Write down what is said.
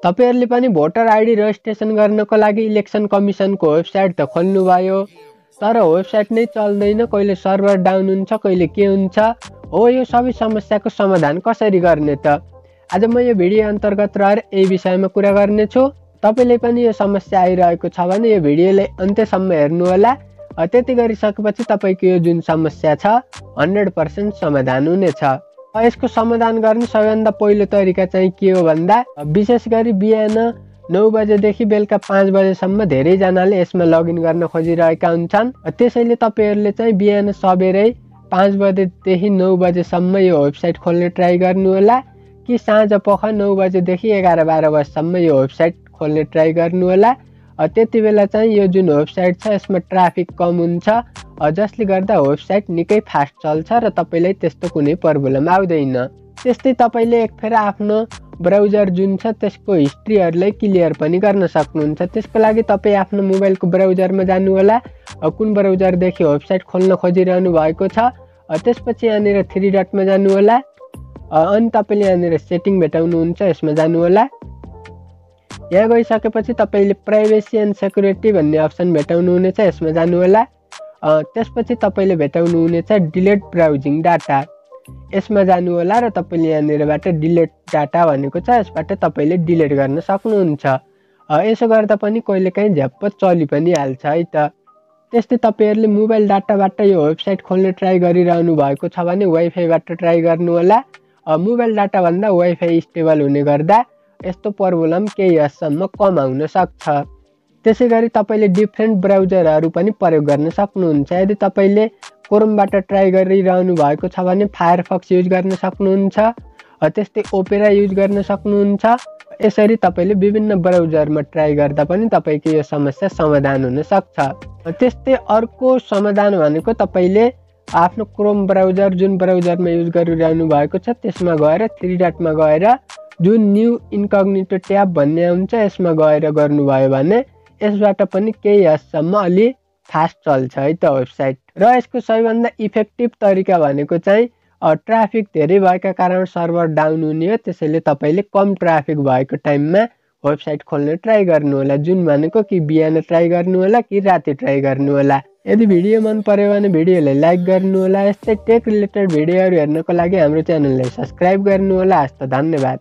तपाईहरुले पनि voter ID registration गर्नको लागि इलेक्सन कमिसनको वेबसाइट त खोल्नुभयो, तर वेबसाइट नै चल्दैन, कहिले सर्भर डाउन हुन्छ, कहिले के हुन्छ। हो, यो सबै समस्याको समाधान कसरी गर्ने त? आज म यो भिडियो अन्तर्गत रहेर यही विषयमा कुरा गर्ने छु। तपाईले पनि यो समस्या आइरहेको छ भने यो भिडियोलाई अन्त्यसम्म हेर्नु होला। त्यति गरिसकेपछि तपाईको यो जुन समस्या छ 100% समाधान हुनेछ। यसको समाधान गर्ने सबैभन्दा पहिलो तरिका चाहिँ के हो भन्दा विशेष गरी बिहान 9 बजेदेखि बेलुका 5 बजेसम्म धेरैजनाले यसमा लगइन गर्न खोजिरहेका हुन्छन्। त्यसैले तपाईहरुले चाहिँ बिहान सबेरै 5 बजेदेखि 9 बजेसम्म यो वेबसाइट खोल्ने ट्राई गर्नु होला, कि साँझ पख 9 बजेदेखि 11-12 बजेसम्म यो वेबसाइट खोल्ने ट्राई गर्नु होला। त्यति बेला चाहिँ यो जुन वेबसाइट छ यसमा ट्राफिक कम हुन्छ, जसले गर्दा वेबसाइट निकै फास्ट चल्छ र तपाईलाई त्यस्तो कुनै प्रब्लम आउँदैन। त्यस्तै तपाईले एकफेर आफ्नो ब्राउजर जुन छ त्यसको हिस्ट्रीहरुलाई क्लियर पनि गर्न सक्नुहुन्छ। त्यसको लागि तपाई आफ्नो मोबाइलको ब्राउजरमा जानु होला। कुन ब्राउजरदेखि वेबसाइट खोल्न खोजिरहनु भएको छ, त्यसपछि यहाँनिर 3 डटमा जानु होला। अनि तपाईले यहाँनिर सेटिङ भेटाउनुहुन्छ, यसमा जानु होला। यहाँ गइसकेपछि तपाईले प्राइभेसी एन्ड सेक्युरिटी भन्ने अप्सन भेटाउनु हुनेछ, यसमा जानु होला। त्यसपछि तपाईले भेटाउनु हुनेछ डिलिट ब्राउजिङ डाटा, यसमा जानु होला र तपाईले यहाँनिरबाट डिलिट डाटा भनेको छ, यसबाट तपाईले डिलिट गर्न सक्नुहुन्छ। यसो गर्दा पनि कहिलेकाहीँ झ्याप्प चलि पनि हाल्छ है त। त्यस्तै तपाईहरुले मोबाइल डाटाबाट यो वेबसाइट खोल्ने ट्राई गरिरहनु भएको छ भने वाइफाईबाट ट्राई गर्नु होला। मोबाइल डाटा भन्दा वाइफाई स्टेबल हुने गर्दा यस्तो प्रब्लम केही हदसम्म कम आउन सक्छ। त्यसैगरी तपाईले डिफ्रेन्ट ब्राउजरहरु पनि प्रयोग गर्न सक्नुहुन्छ। यदि तपाईले क्रोमबाट ट्राई गरिरहनु भएको छ भने फायरफक्स युज गर्न सक्नुहुन्छ, त्यस्तै ओपेरा युज गर्न सक्नुहुन्छ। यसरी तपाईले विभिन्न ब्राउजरमा ट्राई गर्दा पनि तपाईको यो समस्या समाधान हुन सक्छ। त्यस्तै अर्को समाधान भनेको तपाईले आफ्नो क्रोम ब्राउजर जुन ब्राउजरमा युज गरिरहनु भएको छ त्यसमा गएर 3 डटमा गएर जुन न्यू इन्कग्निटो ट्याब भन्ने हुन्छ यसमा गएर गर्नुभयो भने यसबाट पनि केही हदसम्म अलि फास्ट चल्छ है त वेबसाइट। र यसको सबैभन्दा इफेक्टिभ तरिका भनेको चाहिँ ट्राफिक धेरै भएका कारण सर्भर डाउन हुने हो। त्यसैले तपाईले कम ट्राफिक भएको टाइममा वेबसाइट खोल्न ट्राई गर्नु होला, जुन भनेको कि बिहान ट्राई गर्नु होला कि राति ट्राई गर्नु होला। यदि भिडियो मन पर्यो भने भिडियोलाई लाइक गर्नु होला। यस्तै टेक रिलेटेड भिडियोहरु हेर्नको लागि हाम्रो च्यानललाई सब्स्क्राइब गर्नु होला। हस्त धन्यवाद।